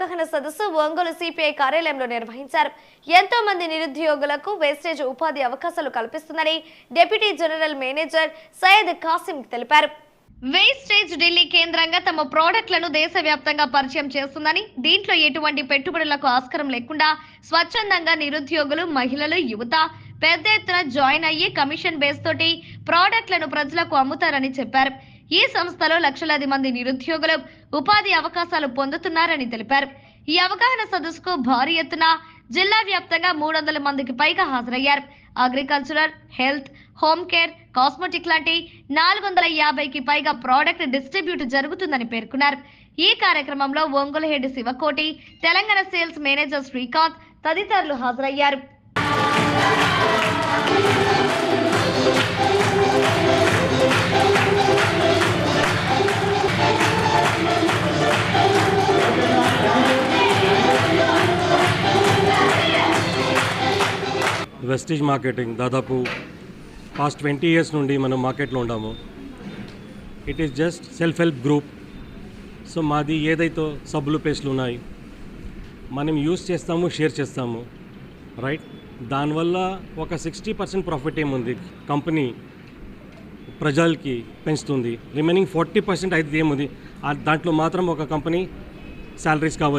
అవగాహన సదస్సు ఒంగోలు సిపిఐ కార్యాలయంలో నిర్వహించారు. ఎంతో మంది నిరుద్యోగులకు వేస్టేజ్ ఉపాధి అవకాశాలు కల్పిస్తుందని deputy general manager Syed Kasim తెలిపారు. వేస్టేజ్ ఢిల్లీ కేంద్రంగా తమ ప్రోడక్ట్లను దేశవ్యాప్తంగా పరిచయం చేస్తుందని, దీంట్లో ఎటువంటి పెట్టుబడులకు ఆస్కారం లేకుండా స్వచ్ఛందంగా నిరుద్యోగులు, మహిళలు, యువత పెద్ద ఎత్తున జాయిన్ అయ్యి కమిషన్ బేస్ తోటి ప్రోడక్ట్లను ప్రజలకు అమ్ముతారని చెప్పారు. ఈ సంస్థలో లక్షలాది మంది నిరుద్యోగులు ఉపాధి అవకాశాలు పొందుతున్నారని తెలిపారు. ఈ అవగాహన సదస్సుకు భారీ ఎత్తున జిల్లా వ్యాప్తంగా 300 మందికి పైగా హాజరయ్యారు. Agricultural, health, home care, cosmetic లాంటి 450కి పైగా ప్రోడక్ట్ డిస్ట్రిబ్యూట్ జరుగుతుందని పేర్కొన్నారు. ఈ కార్యక్రమంలో Ongole head Sivakoti, Telangana sales manager Srikanth తదితరులు హాజరయ్యారు. వెస్టేజ్ మార్కెటింగ్ దాదాపు పాస్ట్ 20 ఇయర్స్ నుండి మనం మార్కెట్లో ఉన్నాము. It is just self help group. So మాది ఏదైతే సబ్బులు పేస్ట్లు ఉన్నాయి మనం యూస్ చేస్తాము, షేర్ చేస్తాము, రైట్. దానివల్ల ఒక 60% ప్రాఫిట్ ఏముంది కంపెనీ ప్రజలకి పెంచుతుంది. రిమైనింగ్ 40% అయితే ఏముంది దాంట్లో మాత్రం ఒక కంపెనీ శాలరీస్ కావచ్చు,